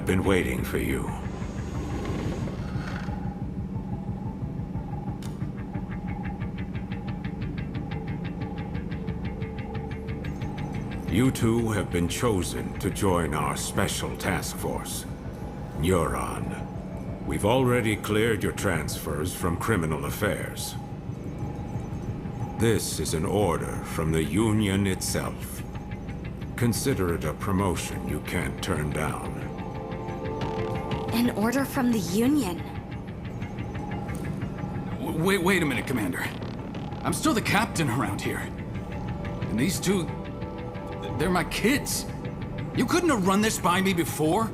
I've been waiting for you. You two have been chosen to join our special task force. Neuron. We've already cleared your transfers from criminal affairs. This is an order from the Union itself. Consider it a promotion you can't turn down. An order from the Union? Wait a minute, Commander. I'm still the captain around here. And these two... they're my kids. You couldn't have run this by me before?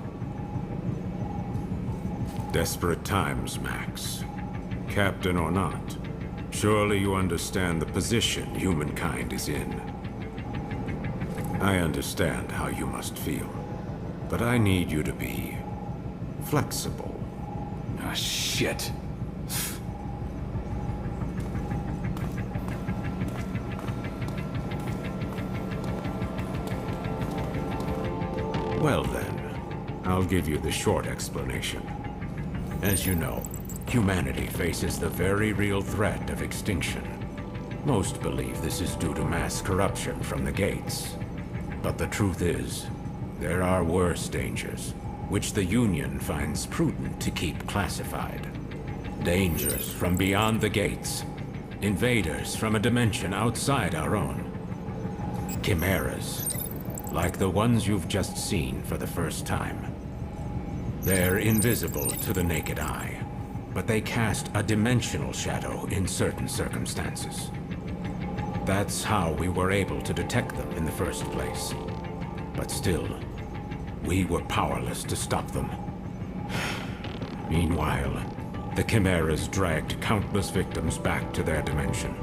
Desperate times, Max. Captain or not, surely you understand the position humankind is in. I understand how you must feel, but I need you to be flexible. Ah, shit. Well then, I'll give you the short explanation. As you know, humanity faces the very real threat of extinction. Most believe this is due to mass corruption from the gates. But the truth is, there are worse dangers, which the Union finds prudent to keep classified. Dangers from beyond the gates. Invaders from a dimension outside our own. Chimeras, like the ones you've just seen for the first time. They're invisible to the naked eye, but they cast a dimensional shadow in certain circumstances. That's how we were able to detect them in the first place. But still, we were powerless to stop them. Meanwhile, the Chimeras dragged countless victims back to their dimension.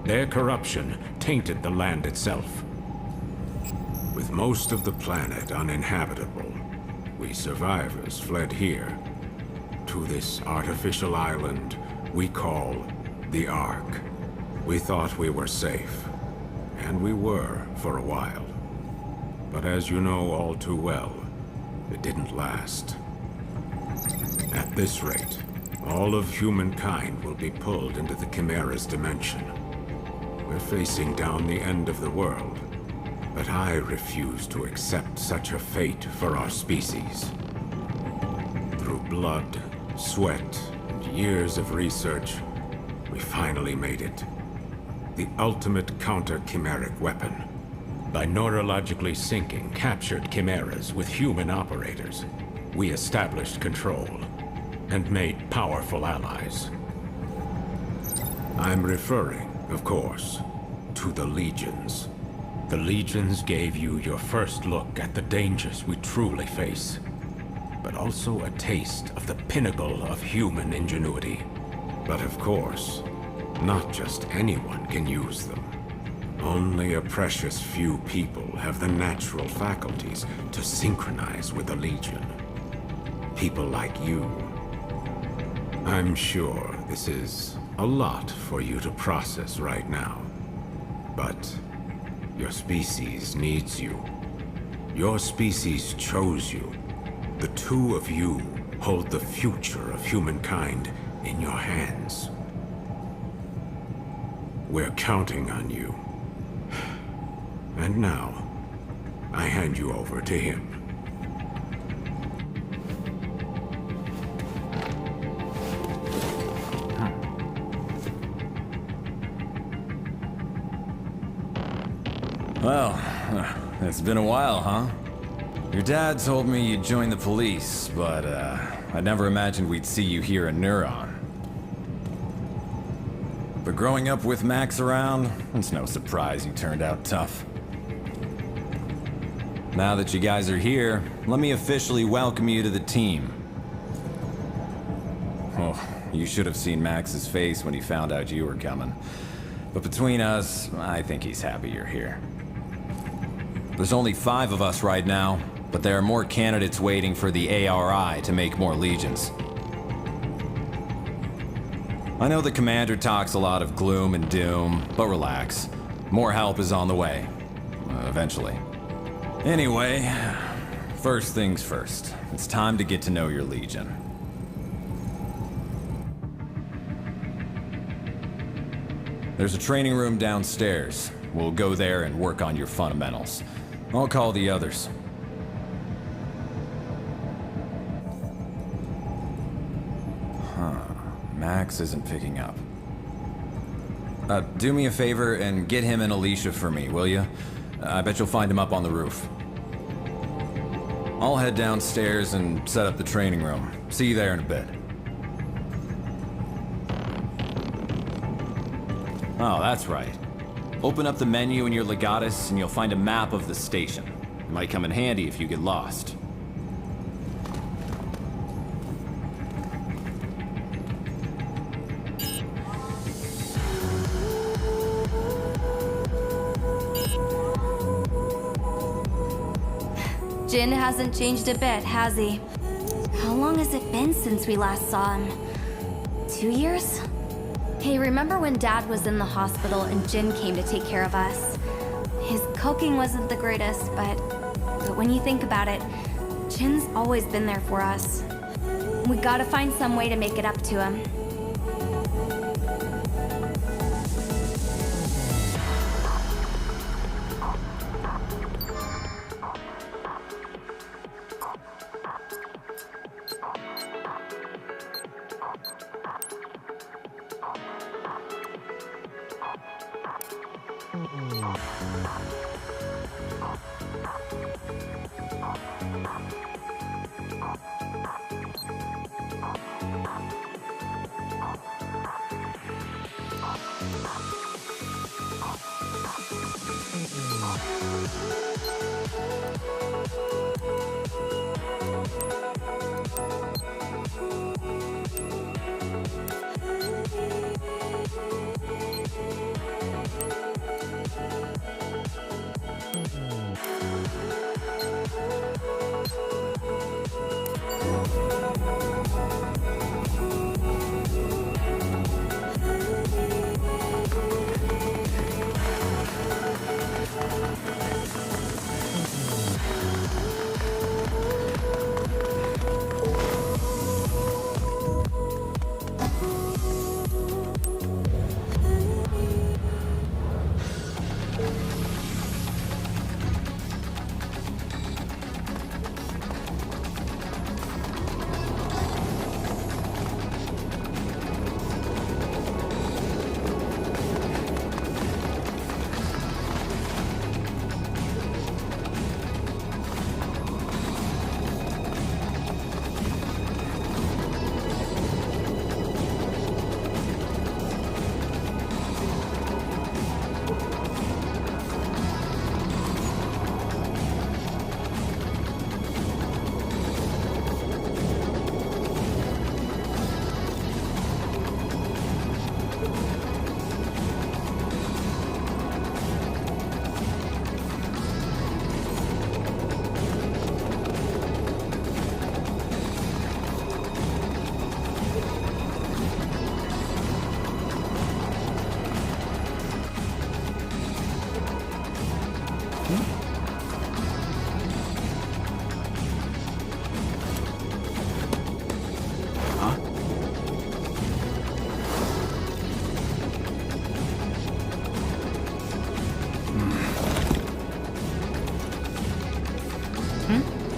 Their corruption tainted the land itself. With most of the planet uninhabitable, we survivors fled here, to this artificial island we call the Ark. We thought we were safe, and we were for a while. But as you know all too well, it didn't last. At this rate, all of humankind will be pulled into the Chimera's dimension. We're facing down the end of the world. But I refuse to accept such a fate for our species. Through blood, sweat, and years of research, we finally made it. The ultimate counter-chimeric weapon. By neurologically syncing captured chimeras with human operators, we established control and made powerful allies. I'm referring, of course, to the Legions. The Legions gave you your first look at the dangers we truly face, but also a taste of the pinnacle of human ingenuity. But of course, not just anyone can use them. Only a precious few people have the natural faculties to synchronize with the Legion. People like you. I'm sure this is a lot for you to process right now, but your species needs you. Your species chose you. The two of you hold the future of humankind in your hands. We're counting on you. And now, I hand you over to him. Well, it's been a while, huh? Your dad told me you'd join the police, but I never imagined we'd see you here in Neuron. But growing up with Max around, it's no surprise you turned out tough. Now that you guys are here, let me officially welcome you to the team. Oh, you should have seen Max's face when he found out you were coming. But between us, I think he's happy you're here. There's only 5 of us right now, but there are more candidates waiting for the ARI to make more legions. I know the commander talks a lot of gloom and doom, but relax. More help is on the way. Eventually. Anyway, First things first. It's time to get to know your Legion. There's a training room downstairs. We'll go there and work on your fundamentals. I'll call the others. Max isn't picking up. Do me a favor and get him and Alicia for me, will you? I bet you'll find him up on the roof. I'll head downstairs and set up the training room. See you there in a bit. Oh, that's right. Open up the menu in your Legatus and you'll find a map of the station. It might come in handy if you get lost. Jin hasn't changed a bit, has he? How long has it been since we last saw him? 2 years? Hey, remember when Dad was in the hospital and Jin came to take care of us? His cooking wasn't the greatest, but when you think about it, Jin's always been there for us. We gotta find some way to make it up to him.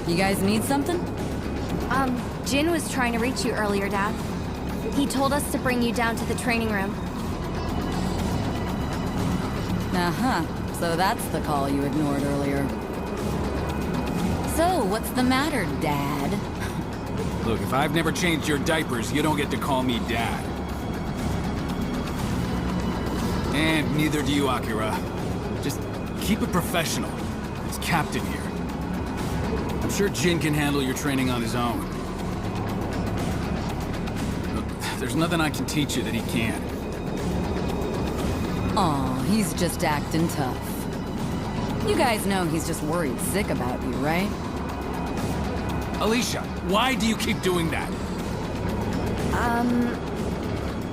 You guys need something? Jin was trying to reach you earlier, Dad. He told us to bring you down to the training room. Uh-huh. So that's the call you ignored earlier. So, what's the matter, Dad? Look, if I've never changed your diapers, you don't get to call me Dad. And neither do you, Akira. Just keep it professional. It's Captain here. I'm sure Jin can handle your training on his own. Look, there's nothing I can teach you that he can't. Aw, he's just acting tough. You guys know he's just worried sick about you, right? Alicia, why do you keep doing that?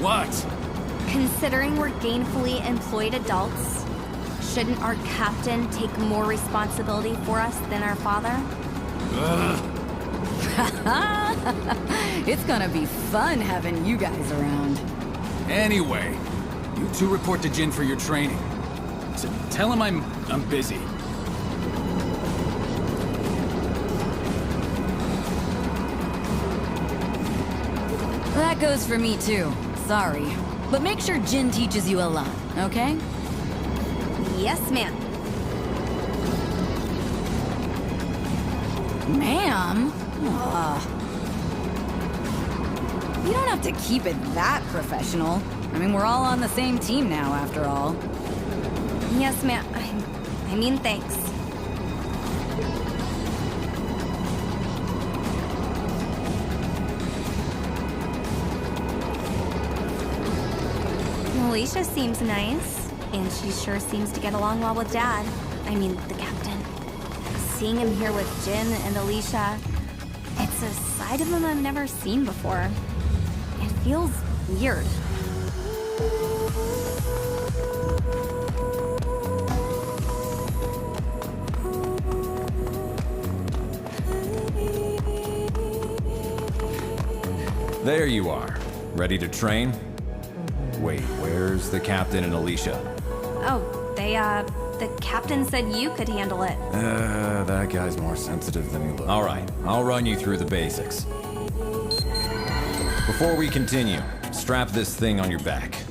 What? Considering we're gainfully employed adults, shouldn't our captain take more responsibility for us than our father? It's gonna be fun having you guys around. Anyway, you two report to Jin for your training. So tell him I'm busy. That goes for me too. Sorry. But make sure Jin teaches you a lot, okay? Yes, ma'am. Ma'am? You don't have to keep it that professional. I mean, we're all on the same team now, after all. Yes, ma'am. I mean, thanks. Alicia seems nice, and she sure seems to get along well with Dad. I mean, the captain. Seeing him here with Jin and Alicia, it's a side of him I've never seen before. It feels weird. There you are. Ready to train? Wait, where's the captain and Alicia? Oh, the captain said you could handle it. That guy's more sensitive than he looks. All right, I'll run you through the basics. Before we continue, strap this thing on your back.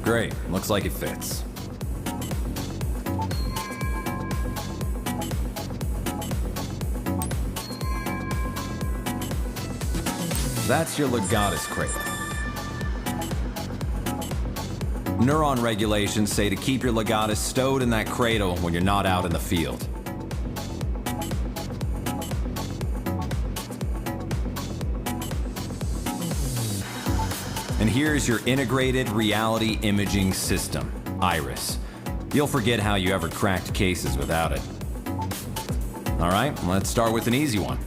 Great, looks like it fits. That's your legatus cradle. Neuron regulations say to keep your legatus stowed in that cradle when you're not out in the field. And here's your integrated reality imaging system, IRIS. You'll forget how you ever cracked cases without it. All right, let's start with an easy one.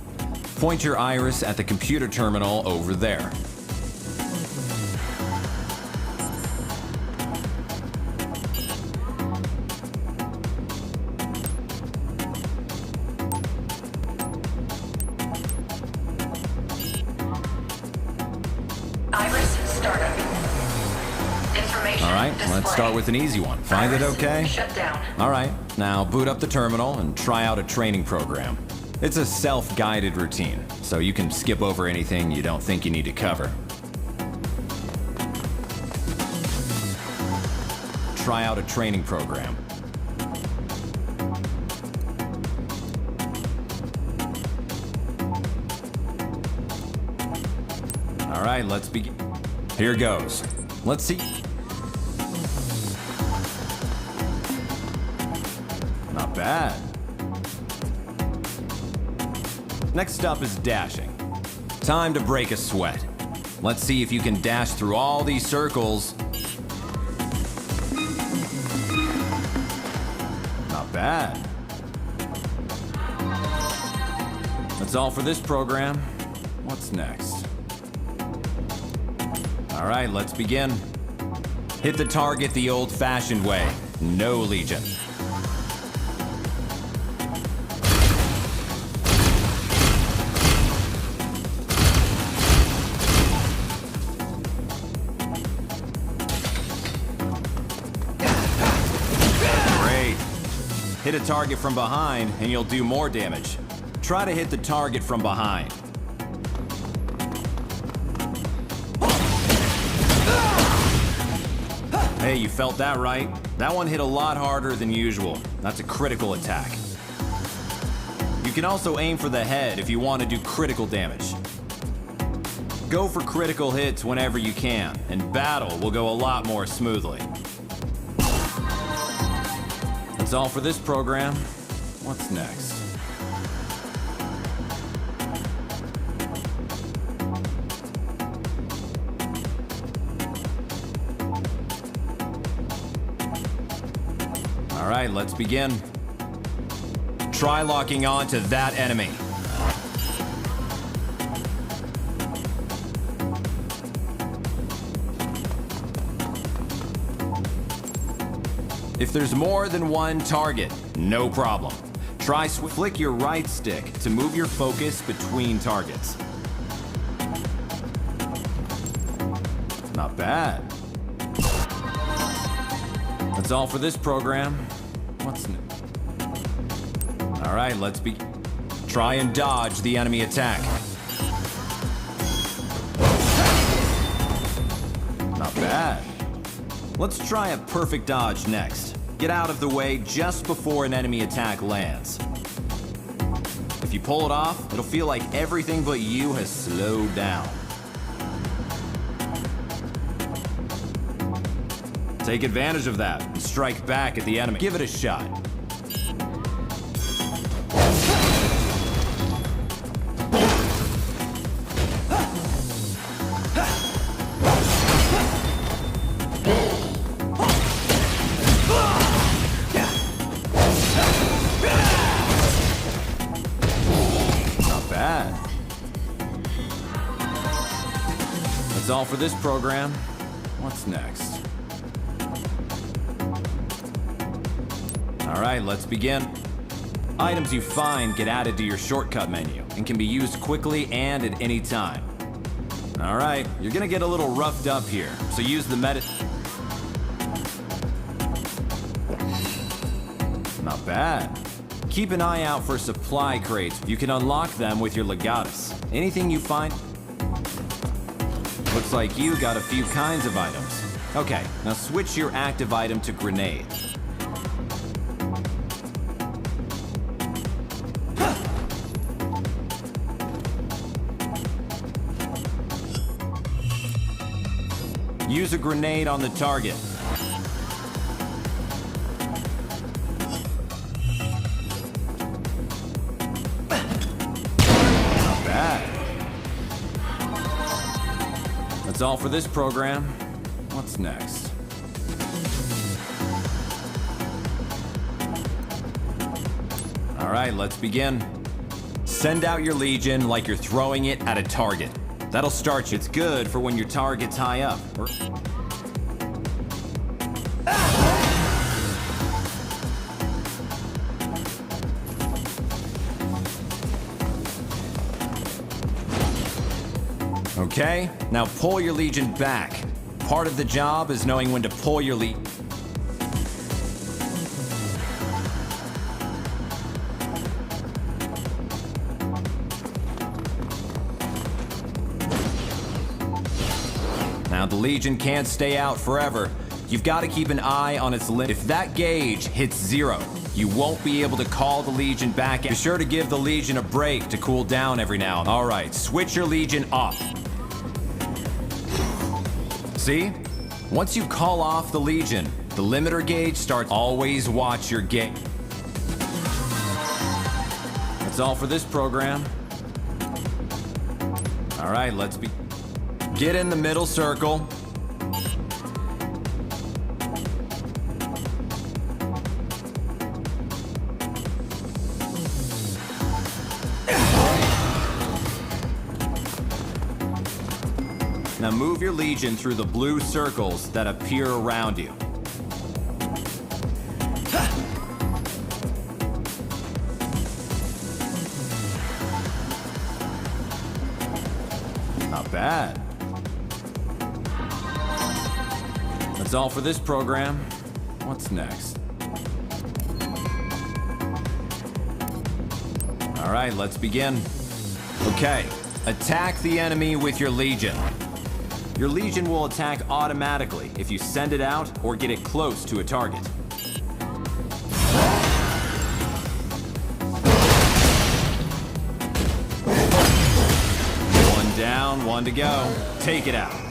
Point your IRIS at the computer terminal over there. Let's start with an easy one. Find it okay? Shut down. All right, now boot up the terminal and try out a training program. It's a self-guided routine, so you can skip over anything you don't think you need to cover. Try out a training program. All right, let's begin. Here goes. Let's see. Not bad. Next up is dashing. Time to break a sweat. Let's see if you can dash through all these circles. Not bad. That's all for this program. What's next? All right, let's begin. Hit the target the old-fashioned way. No Legion. Hit a target from behind, and you'll do more damage. Try to hit the target from behind. Hey, you felt that right? That one hit a lot harder than usual. That's a critical attack. You can also aim for the head if you want to do critical damage. Go for critical hits whenever you can, and battle will go a lot more smoothly. That's all for this program. What's next? All right, let's begin. Try locking on to that enemy. If there's more than one target, no problem. Try flick your right stick to move your focus between targets. Not bad. That's all for this program. What's new? All right, let's be. Try and dodge the enemy attack. Not bad. Let's try a perfect dodge next. Get out of the way just before an enemy attack lands. If you pull it off, it'll feel like everything but you has slowed down. Take advantage of that and strike back at the enemy. Give it a shot. That's all for this program. What's next? All right, let's begin. Items you find get added to your shortcut menu and can be used quickly and at any time. All right, you're gonna get a little roughed up here, so use the Not bad. Keep an eye out for supply crates. You can unlock them with your legatus. Anything you find... Looks like you got a few kinds of items. Okay, now switch your active item to grenade. Use a grenade on the target. Not bad. That's all for this program. What's next? All right, let's begin. Send out your Legion like you're throwing it at a target. That'll start you. It's good for when your target's high up. Okay, now pull your Legion back. Part of the job is knowing when to pull your Legion. Now the Legion can't stay out forever. You've got to keep an eye on its limit. If that gauge hits 0, you won't be able to call the Legion back. Be sure to give the Legion a break to cool down every now and then. All right, switch your Legion off. See? Once you call off the Legion, the limiter gauge starts. Always watch your gauge. That's all for this program. All right, let's be. Get in the middle circle. Now move your Legion through the blue circles that appear around you. Not bad. That's all for this program. What's next? All right, let's begin. Okay, attack the enemy with your Legion. Your Legion will attack automatically if you send it out or get it close to a target. One down, one to go. Take it out.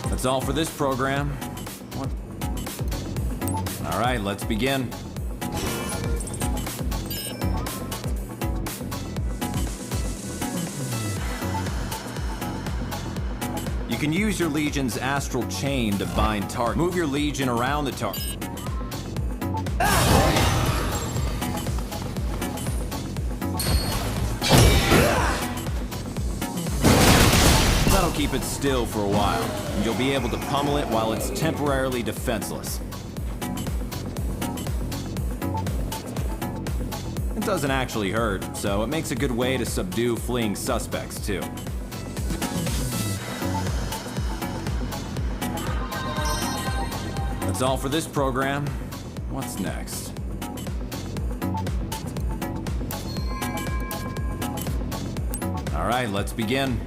That's all for this program. What? All right, let's begin. You can use your Legion's astral chain to bind target. Move your Legion around the target. That'll keep it still for a while, and you'll be able to pummel it while it's temporarily defenseless. It doesn't actually hurt, so it makes a good way to subdue fleeing suspects, too. That's all for this program. What's next? All right, let's begin.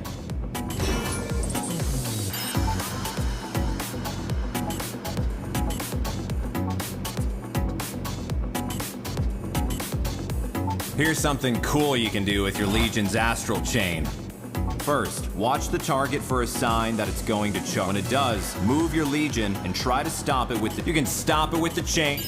Here's something cool you can do with your Legion's astral chain. First, watch the target for a sign that it's going to charge. When it does, move your Legion and try to stop it with the... You can stop it with the chain.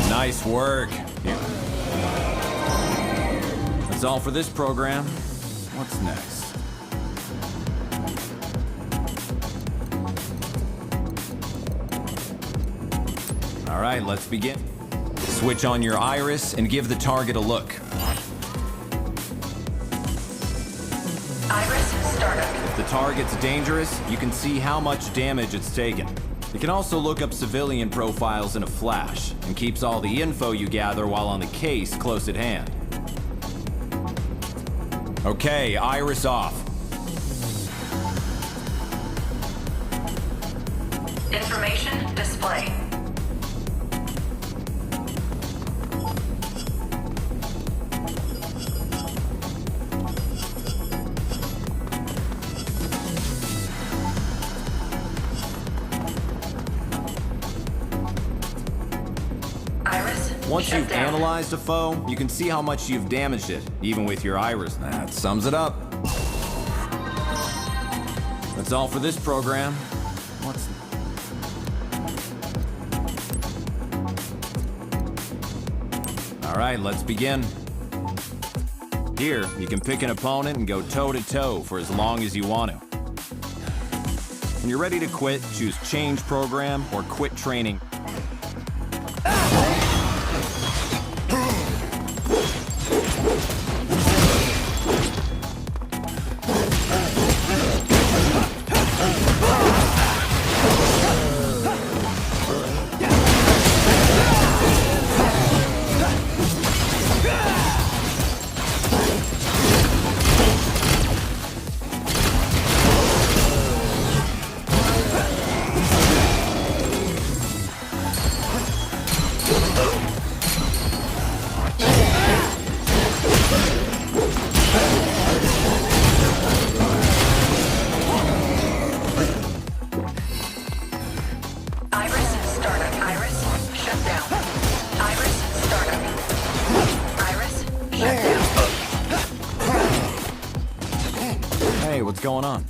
Nice work. Here. That's all for this program. What's next? All right, let's begin. Switch on your iris and give the target a look. Iris startup. If the target's dangerous, you can see how much damage it's taken. It can also look up civilian profiles in a flash, and keeps all the info you gather while on the case close at hand. Okay, iris off. Information display. Once you've analyzed a foe, you can see how much you've damaged it, even with your iris. That sums it up. That's all for this program. What's... All right, let's begin. Here, you can pick an opponent and go toe-to-toe for as long as you want to. When you're ready to quit, choose Change Program or Quit Training. Hey, what's going on?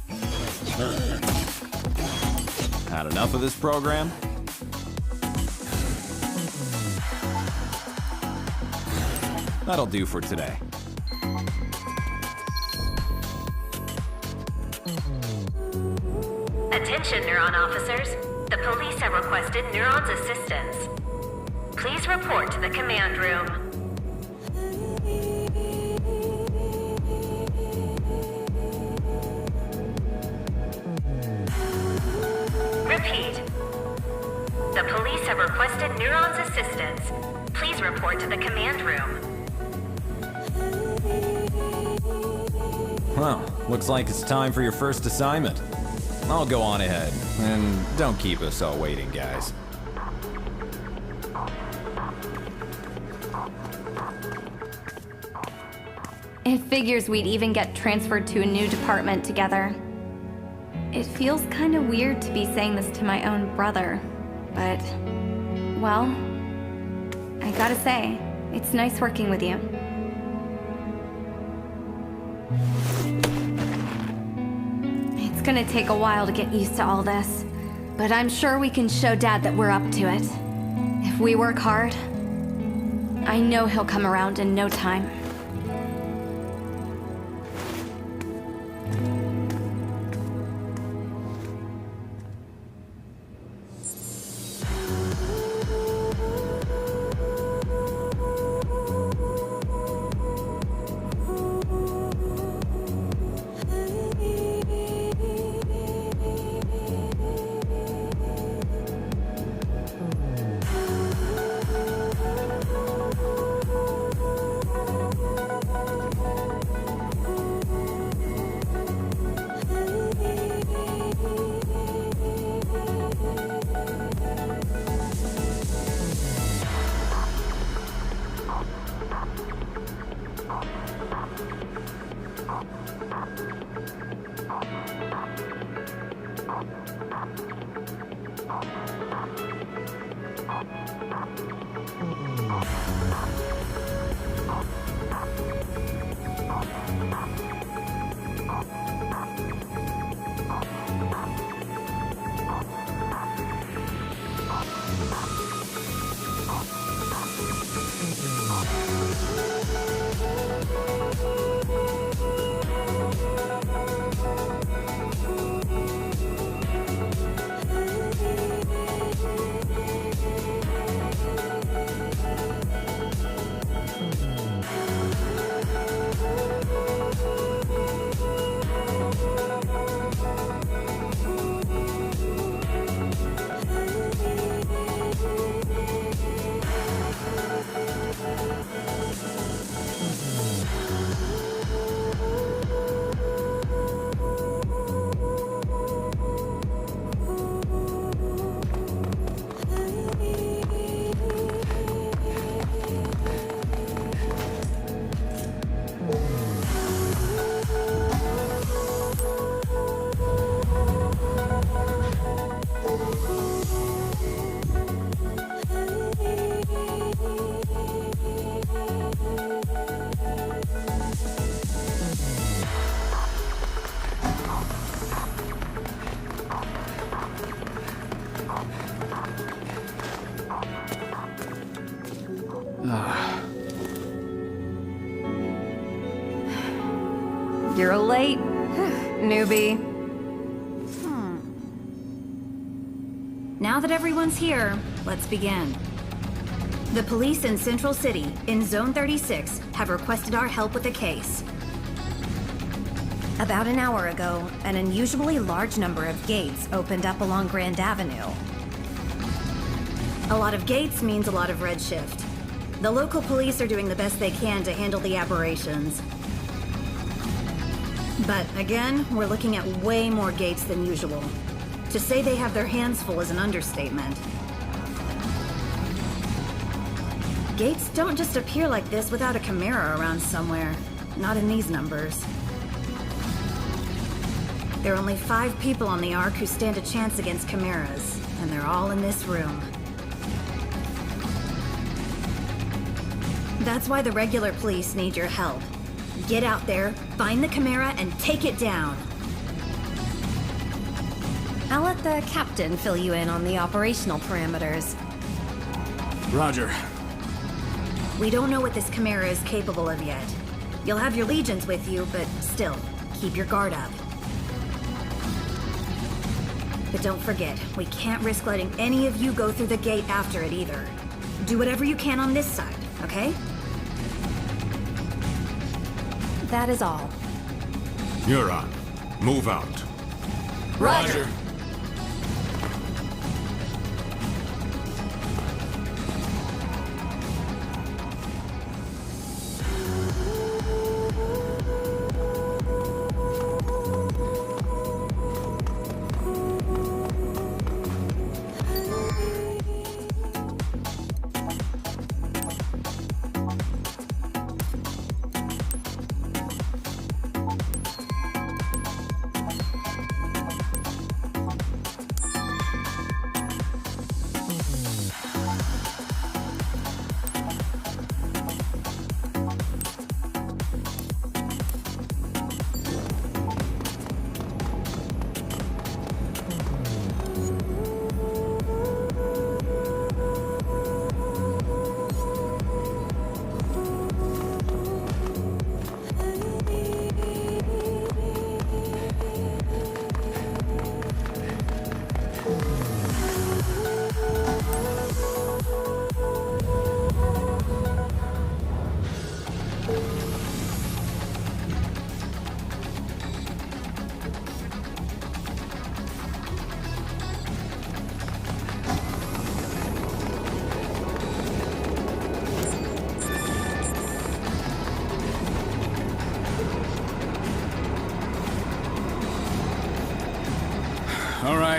Had enough of this program? That'll do for today. Attention, Neuron officers. The police have requested Neuron's assistance. Please report to the command room. Repeat. The police have requested Neuron's assistance. Please report to the command room. Well, looks like it's time for your first assignment. I'll go on ahead, and don't keep us all waiting, guys. It figures we'd even get transferred to a new department together. It feels kind of weird to be saying this to my own brother, but, well, I gotta say, it's nice working with you. It's gonna take a while to get used to all this, but I'm sure we can show Dad that we're up to it. If we work hard, I know he'll come around in no time. You're late, newbie. Now that everyone's here, let's begin. The police in Central City, in Zone 36, have requested our help with a case. About an hour ago, an unusually large number of gates opened up along Grand Avenue. A lot of gates means a lot of redshift. The local police are doing the best they can to handle the aberrations. But again, we're looking at way more gates than usual. To say they have their hands full is an understatement. Gates don't just appear like this without a Chimera around somewhere. Not in these numbers. There are only 5 people on the Ark who stand a chance against Chimeras, and they're all in this room. That's why the regular police need your help. Get out there, find the Chimera, and take it down. I'll let the captain fill you in on the operational parameters. Roger. We don't know what this Chimera is capable of yet. You'll have your legions with you, but still, keep your guard up. But don't forget, we can't risk letting any of you go through the gate after it either. Do whatever you can on this side, okay? That is all. You're on. Move out. Roger.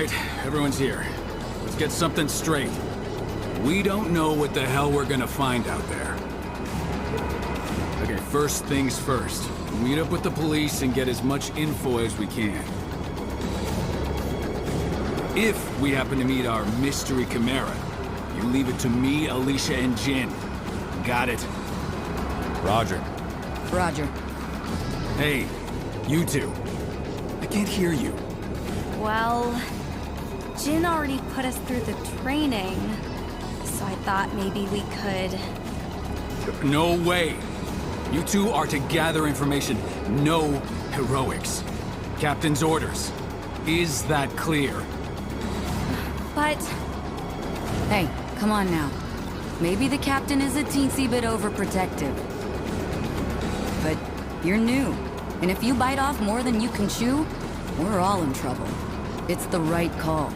right, everyone's here. Let's get something straight. We don't know what the hell we're gonna find out there. Okay, first things first. Meet up with the police and get as much info as we can. If we happen to meet our mystery Chimera, you leave it to me, Alicia, and Jin. Got it? Roger. Roger. Hey, you two. I can't hear you. Well, Jin already put us through the training, so I thought maybe we could... No way. You two are to gather information. No heroics. Captain's orders. Is that clear? But... Hey, come on now. Maybe the captain is a teensy bit overprotective. But you're new, and if you bite off more than you can chew, we're all in trouble. It's the right call.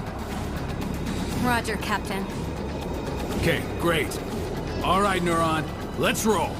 Roger, Captain. Okay, great. All right, Neuron, let's roll.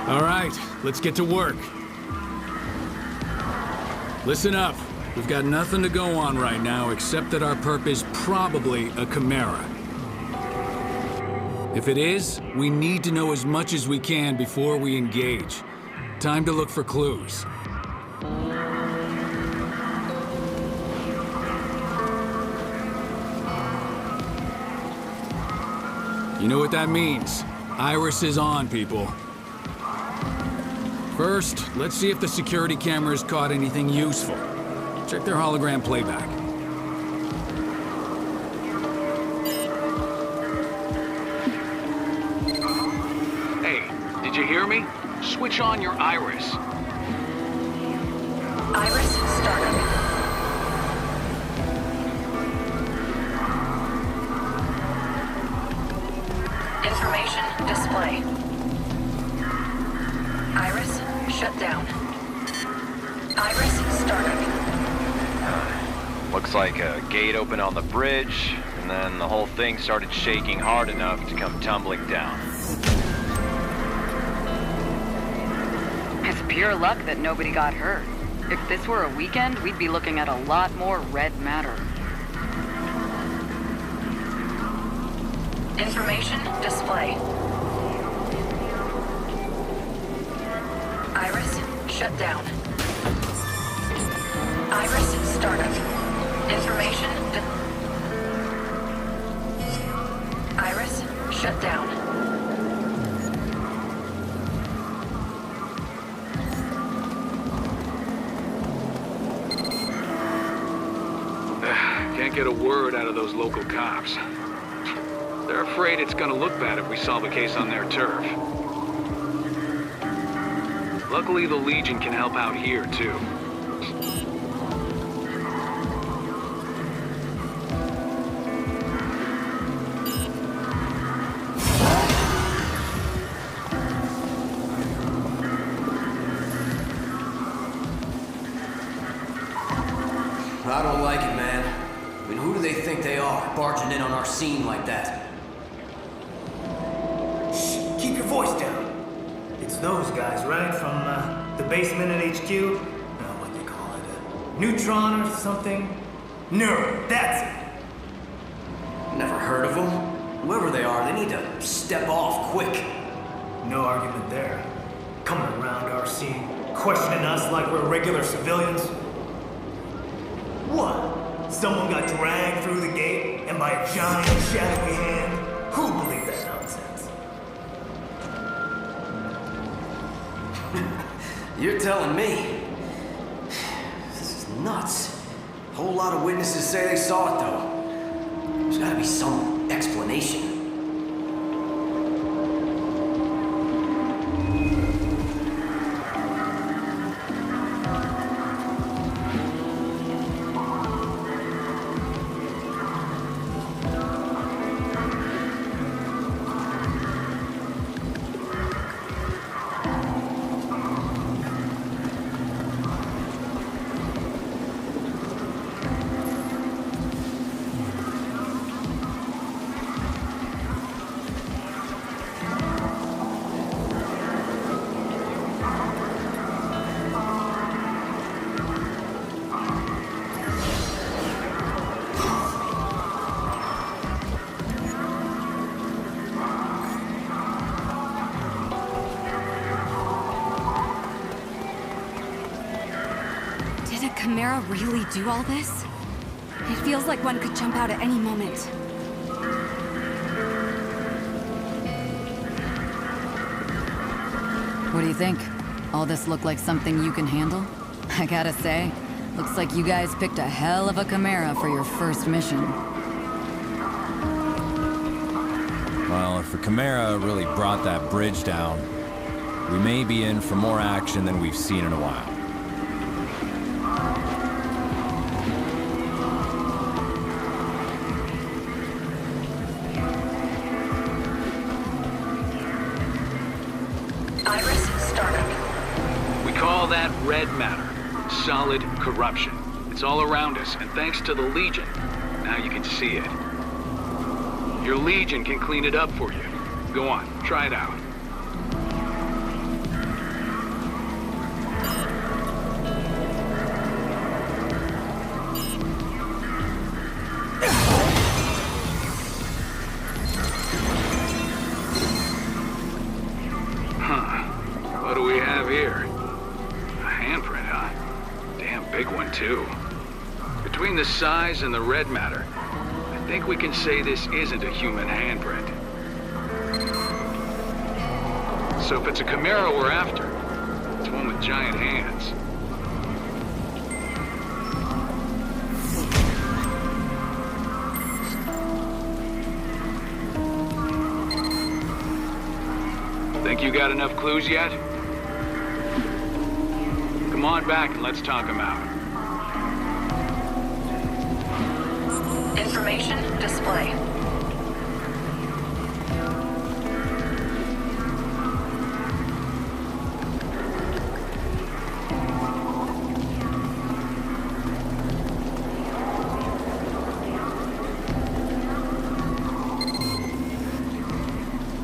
All right, let's get to work. Listen up. We've got nothing to go on right now except that our perp is probably a Chimera. If it is, we need to know as much as we can before we engage. Time to look for clues. You know what that means. Iris is on, people. First, let's see if the security cameras caught anything useful. Check their hologram playback. Hey, did you hear me? Switch on your Iris. Iris startup. Information display. Iris shut down. Iris startup. Looks like a gate opened on the bridge, and then the whole thing started shaking hard enough to come tumbling down. It's pure luck that nobody got hurt. If this were a weekend, we'd be looking at a lot more red matter. Information display. Iris shut down. Iris startup. Information Iris shut down. Can't get a word out of those local cops. They're afraid it's gonna look bad if we solve a case on their turf. Luckily, the Legion can help out here, too. I don't like it, man. I mean, who do they think they are, barging in on our scene like that? Shh, keep your voice down. It's those guys, right? From, the basement at HQ? What they call it, Neutron or something? Neural, that's it. Never heard of them. Whoever they are, they need to step off quick. No argument there. Coming around our scene, questioning us like we're regular civilians. What? Someone got dragged through the gate and by a giant shadowy hand? Who'd believe that nonsense? You're telling me. This is nuts. A whole lot of witnesses say they saw it, though. There's gotta be some explanation. Chimera really do all this? It feels like one could jump out at any moment. What do you think? All this look like something you can handle? I gotta say, looks like you guys picked a hell of a Chimera for your first mission. Well, if the Chimera really brought that bridge down, we may be in for more action than we've seen in a while. Red matter. Solid corruption. It's all around us, and thanks to the Legion, now you can see it. Your Legion can clean it up for you. Go on, try it out. Huh. What do we have here? Handprint, huh? Damn big one, too. Between the size and the red matter, I think we can say this isn't a human handprint. So if it's a Chimera we're after, it's one with giant hands. Think you got enough clues yet? Come on back and let's talk them out. Information display.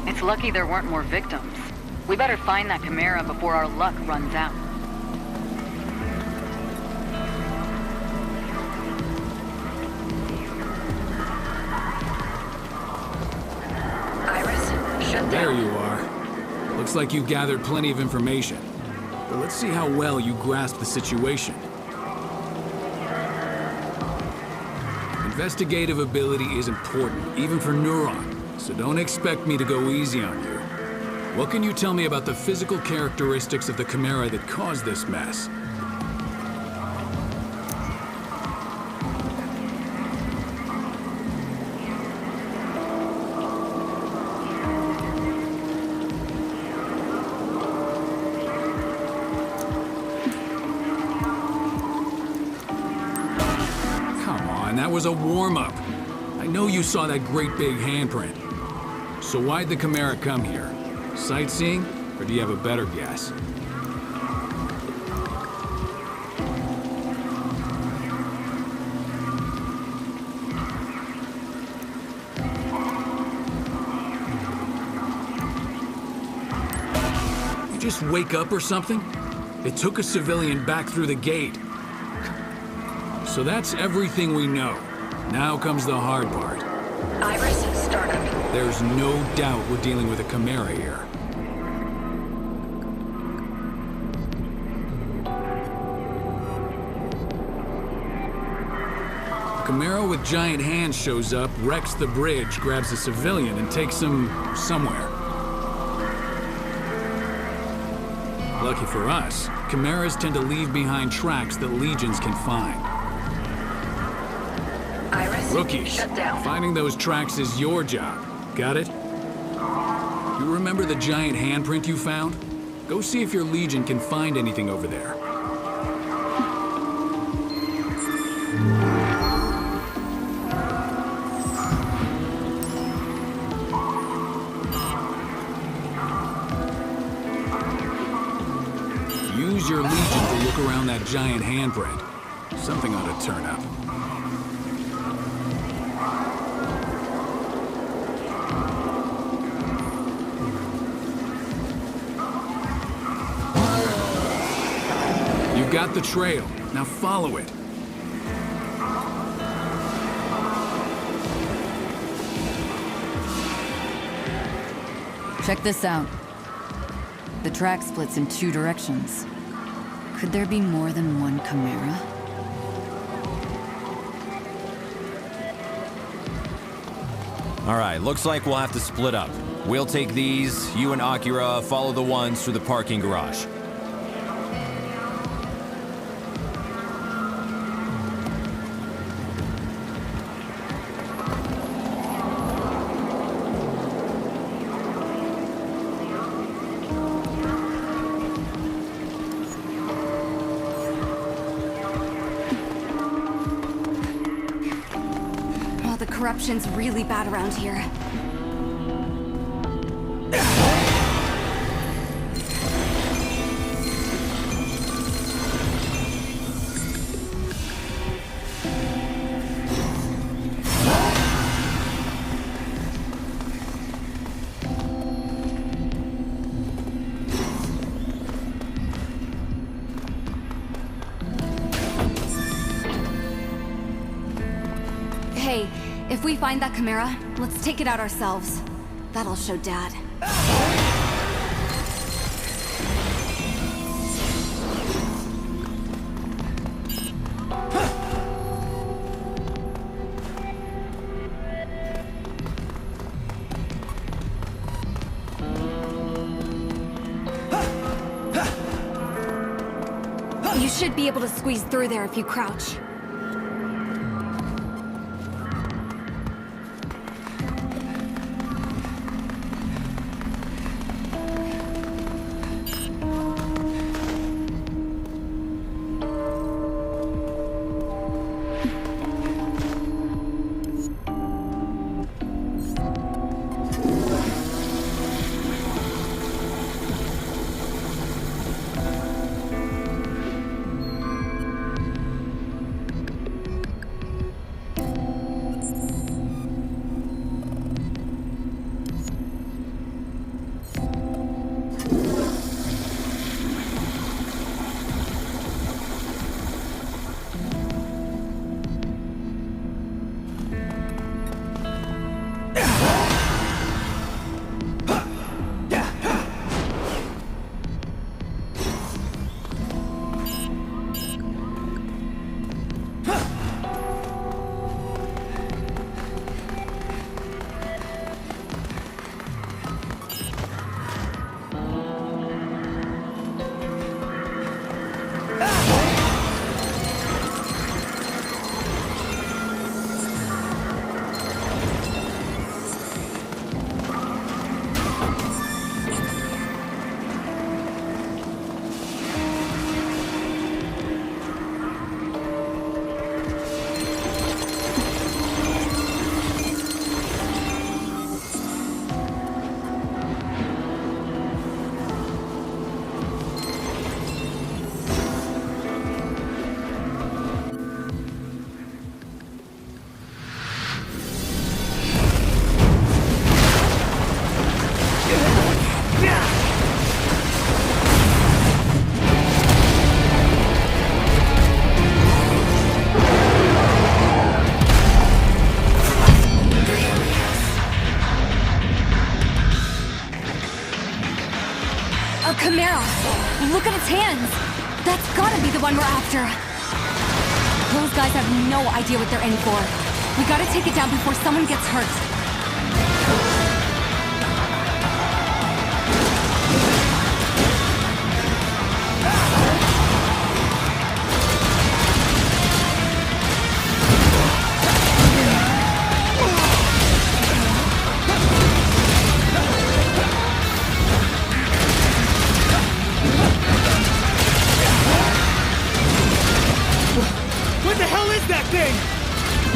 It's lucky there weren't more victims. We better find that Chimera before our luck runs out. There you are. Looks like you've gathered plenty of information. But let's see how well you grasp the situation. Investigative ability is important, even for Neuron, so don't expect me to go easy on you. What can you tell me about the physical characteristics of the Chimera that caused this mess? That was a warm-up. I know you saw that great big handprint. So why'd the Chimera come here? Sightseeing? Or do you have a better guess? You just wake up or something? It took a civilian back through the gate. So that's everything we know. Now comes the hard part. Iris, startup. There's no doubt we're dealing with a Chimera here. A Chimera with giant hands shows up, wrecks the bridge, grabs a civilian, and takes him somewhere. Lucky for us, Chimeras tend to leave behind tracks that Legions can find. Iris, Rookies, shut down. finding those tracks is your job. Got it? You remember the giant handprint you found? Go see if your Legion can find anything over there. Use your Legion to look around that giant handprint. Something ought to turn up. You got the trail. Now follow it. Check this out. The track splits in 2 directions. Could there be more than one Chimera? All right, looks like we'll have to split up. We'll take these, you and Akira follow the ones through the parking garage. Oh, the corruption's really bad around here. Hey, if we find that Chimera, let's take it out ourselves. That'll show Dad. You should be able to squeeze through there if you crouch. the one we're after. Those guys have no idea what they're in for. We gotta take it down before someone gets hurt. What the hell is that thing?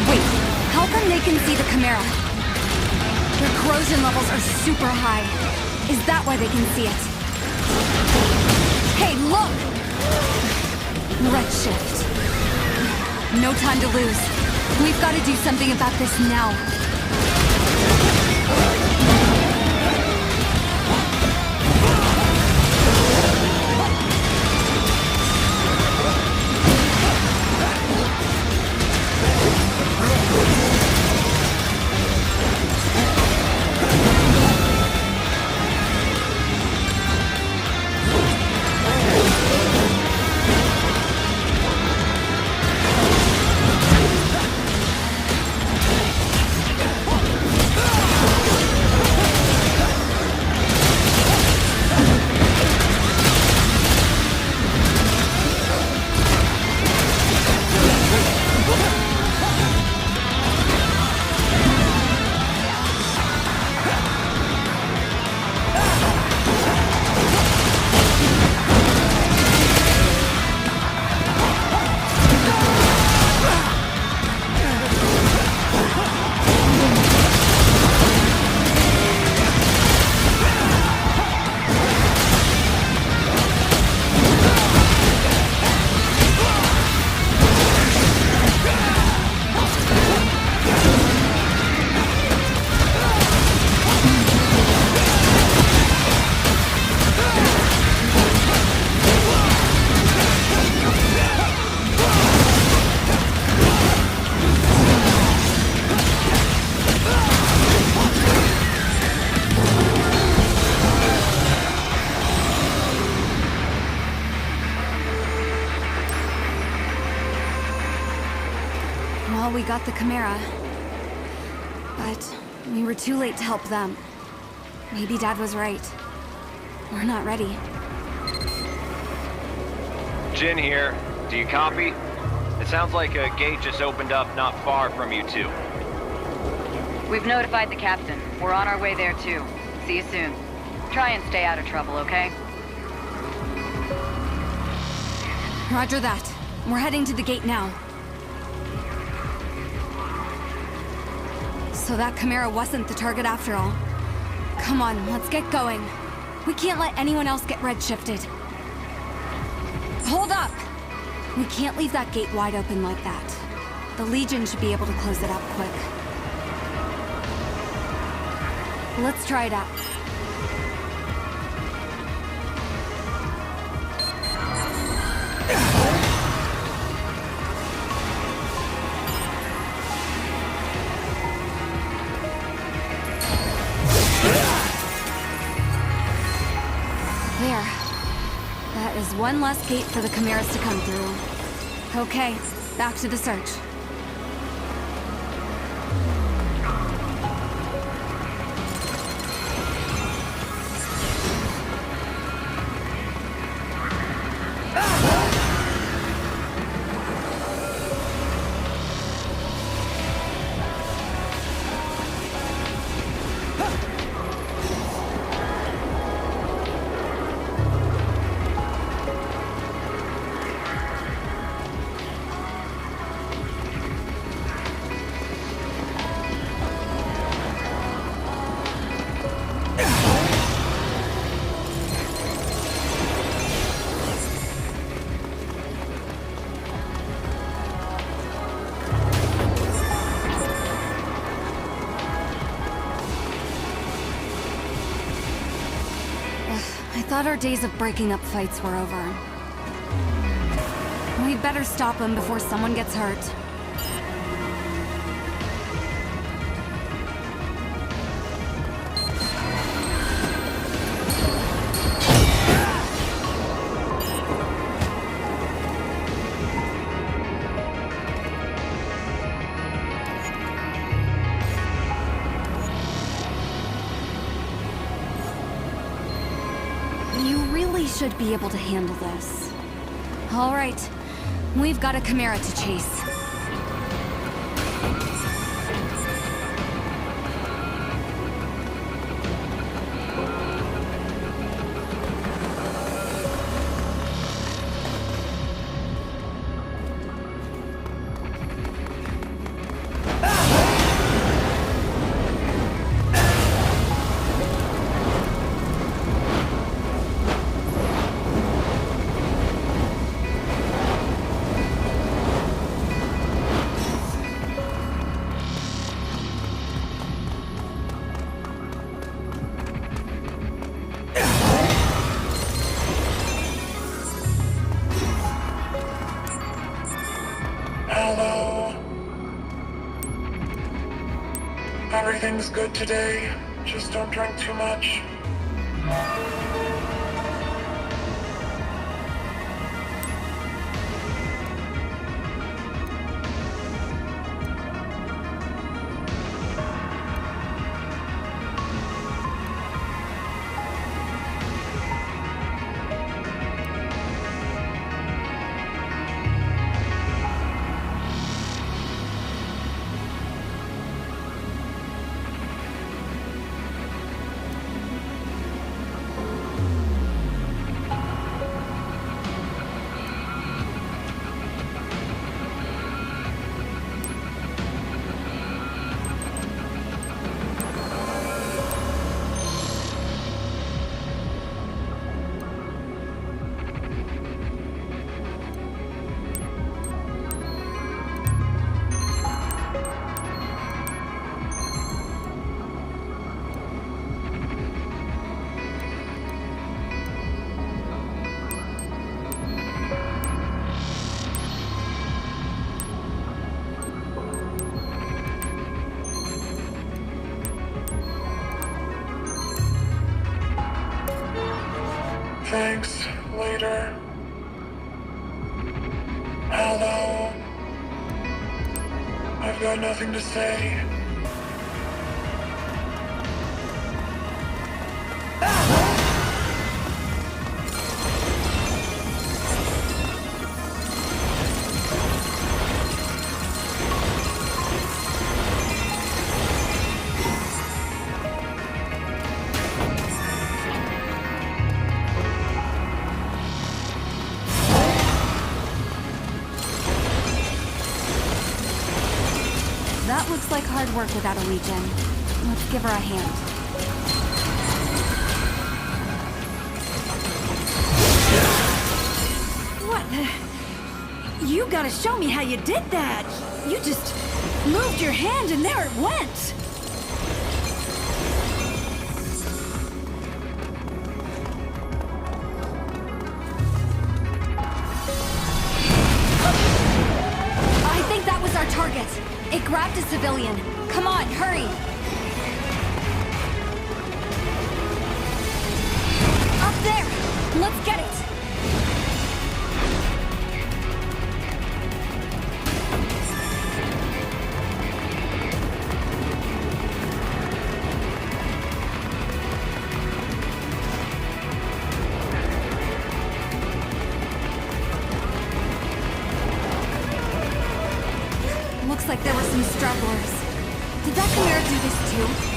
Wait, how come they can see the Chimera? Their corrosion levels are super high. Is that why they can see it? Hey, look! Redshift. No time to lose. We've got to do something about this now. Well, we got the Chimera. But we were too late to help them. Maybe Dad was right. We're not ready. Jin here. Do you copy? It sounds like a gate just opened up not far from you two. We've notified the captain. We're on our way there too. See you soon. Try and stay out of trouble, okay? Roger that. We're heading to the gate now. So that Chimera wasn't the target after all. Come on, let's get going. We can't let anyone else get redshifted. Hold up! We can't leave that gate wide open like that. The Legion should be able to close it up quick. Let's try it out. There. That is one less gate for the Chimeras to come through. Okay, back to the search. I thought our days of breaking up fights were over. We'd better stop them before someone gets hurt. really should be able to handle this. All right, we've got a Chimera to chase. Hello. Everything's good today. Just don't drink too much. Thanks. Later. Hello. I've got nothing to say. That looks like hard work without a Legion. Let's give her a hand. What? You gotta show me how you did that! You just moved your hand and there it went! I think that was our target. It grabbed a civilian. Come on, hurry! Up there! Let's get it! Looks like there were some stragglers. Did that Chimera do this too?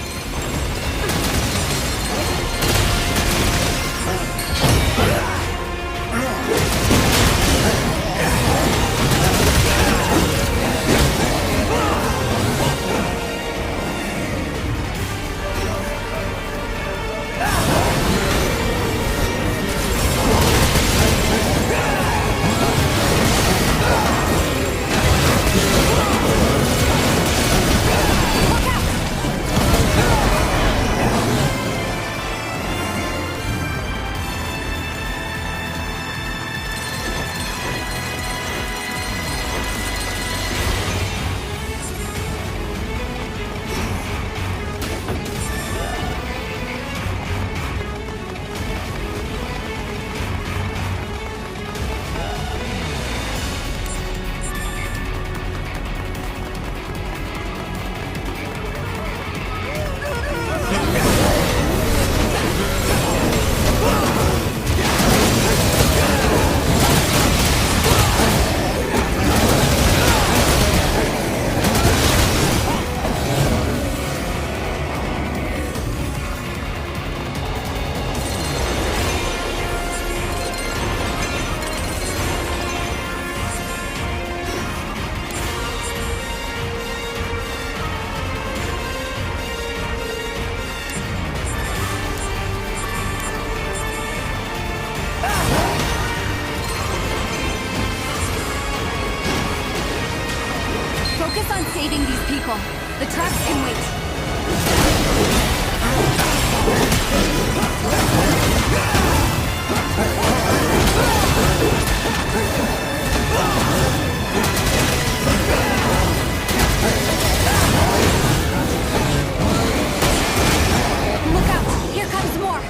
Focus on saving these people. The traps can wait. Look out! Here comes more!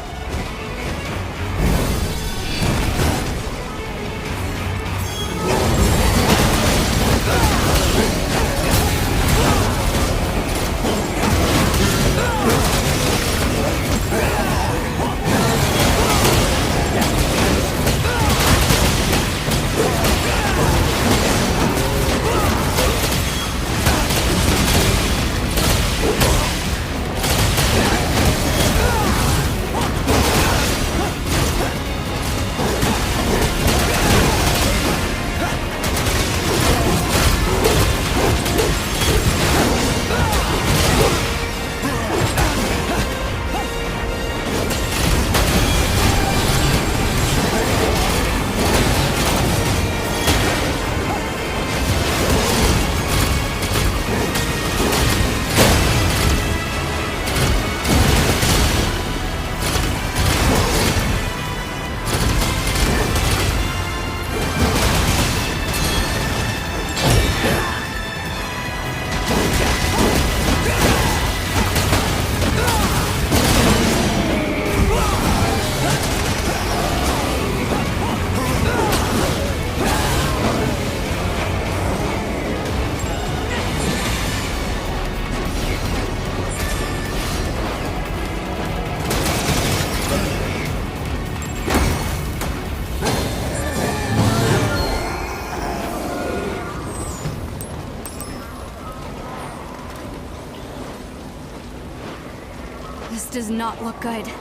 This does not look good.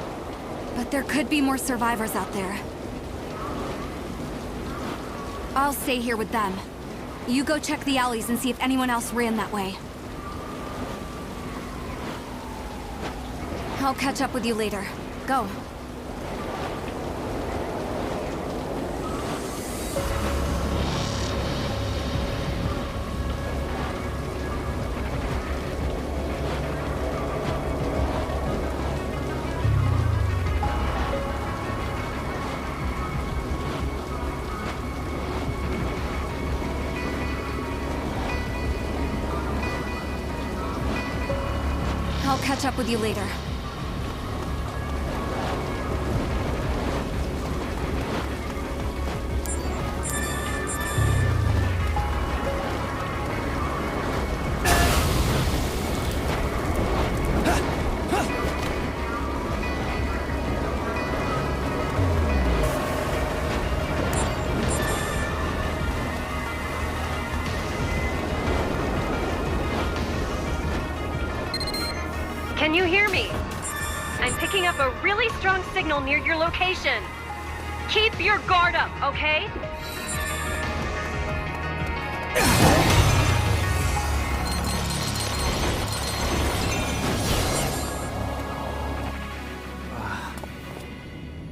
But there could be more survivors out there. I'll stay here with them. You go check the alleys and see if anyone else ran that way. I'll catch up with you later. Go. I'll catch up with you later. Can you hear me? I'm picking up a really strong signal near your location. Keep your guard up, okay?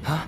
Huh?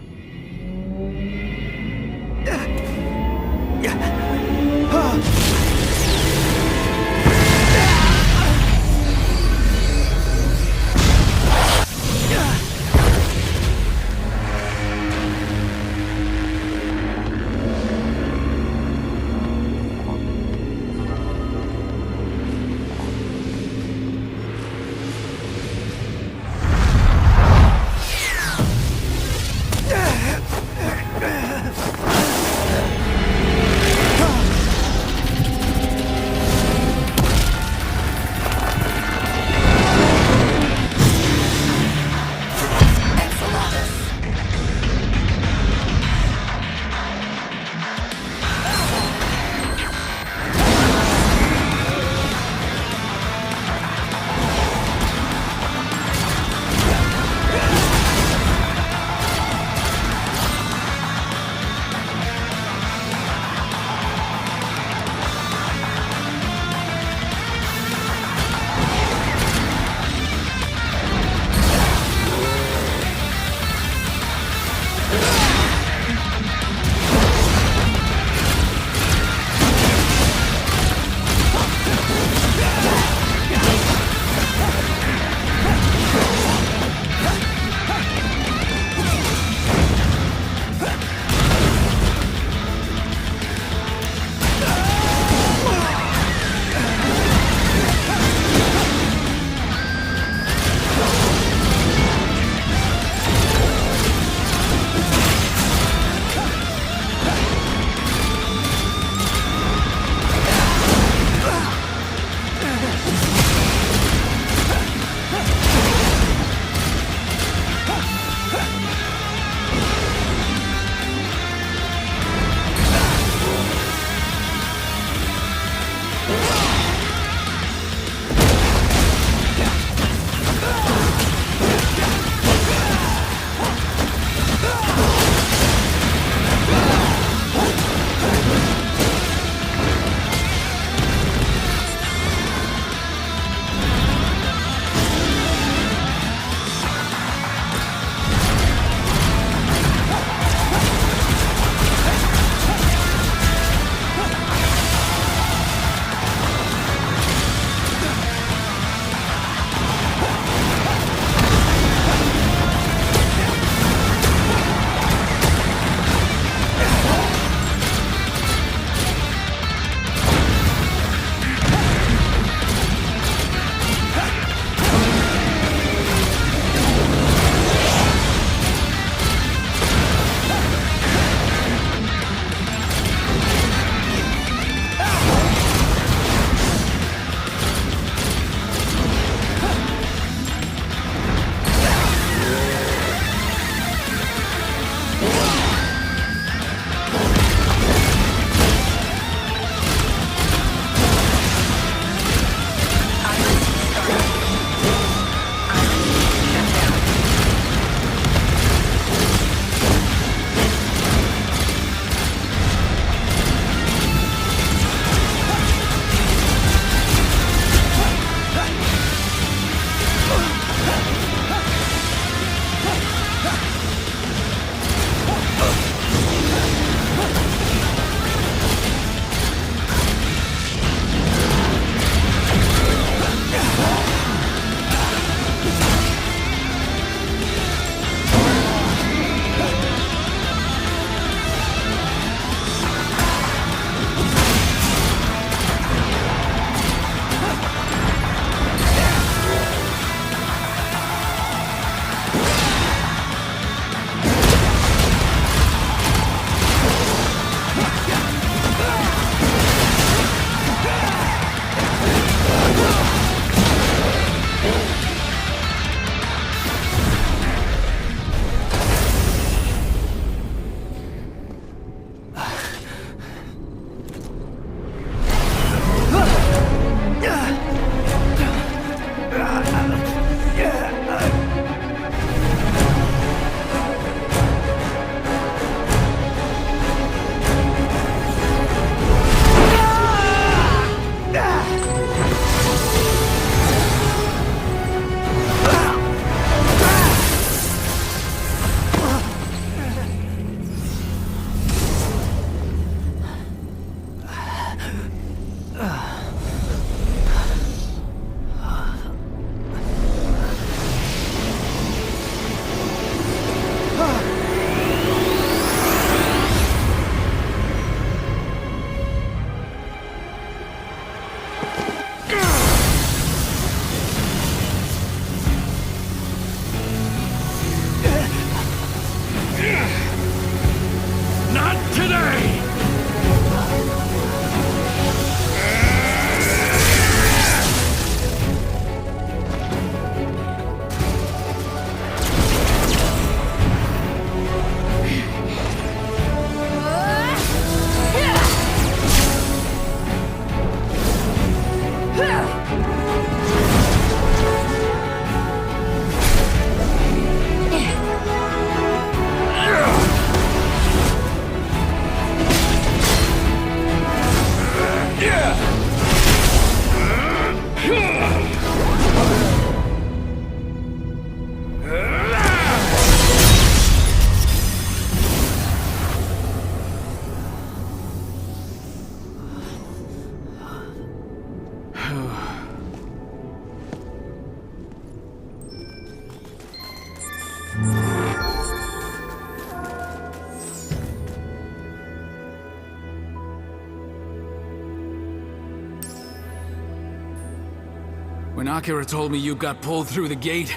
When Akira told me you got pulled through the gate,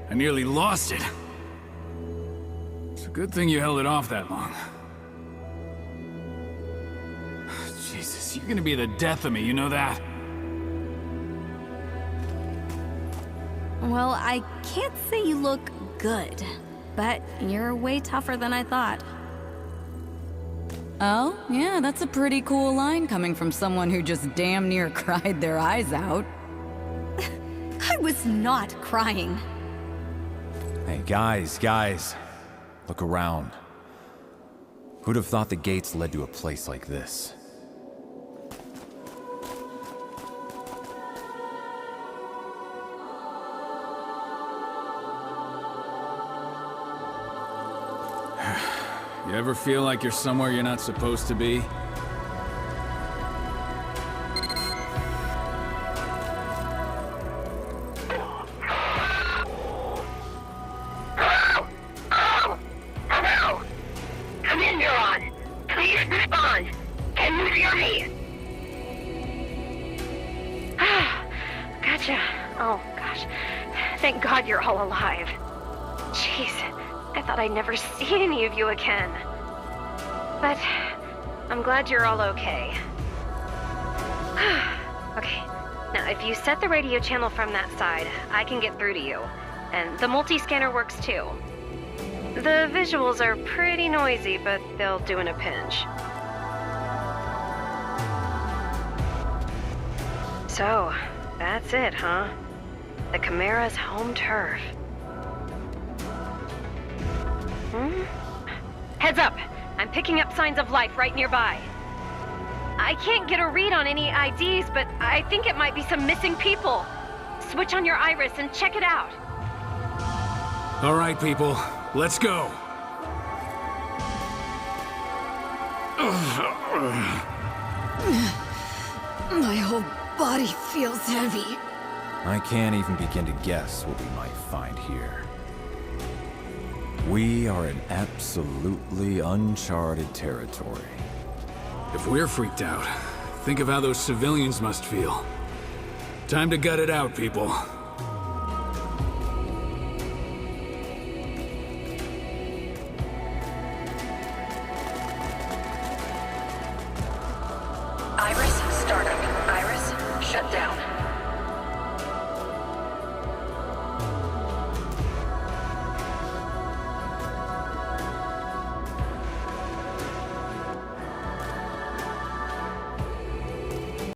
I nearly lost it. It's a good thing you held it off that long. Jesus, you're gonna be the death of me, you know that? Well, I can't say you look good, but you're way tougher than I thought. Oh, yeah, that's a pretty cool line coming from someone who just damn near cried their eyes out. I was not crying. Hey, guys. Look around. Who'd have thought the gates led to a place like this? You ever feel like you're somewhere you're not supposed to be? Come in, Neuron. Please respond. Can you hear me? Gotcha. Oh, gosh. Thank God you're all alive. Jeez. I thought I'd never see any of you again. But I'm glad you're all okay. Okay, now if you set the radio channel from that side, I can get through to you. And the multi-scanner works too. The visuals are pretty noisy, but they'll do in a pinch. So, that's it, huh? The Chimera's home turf. Heads up! I'm picking up signs of life right nearby. I can't get a read on any IDs, but I think it might be some missing people. Switch on your iris and check it out. All right, people, let's go. My whole body feels heavy. I can't even begin to guess what we might find here. We are in absolutely uncharted territory. If we're freaked out, think of how those civilians must feel. Time to gut it out, people.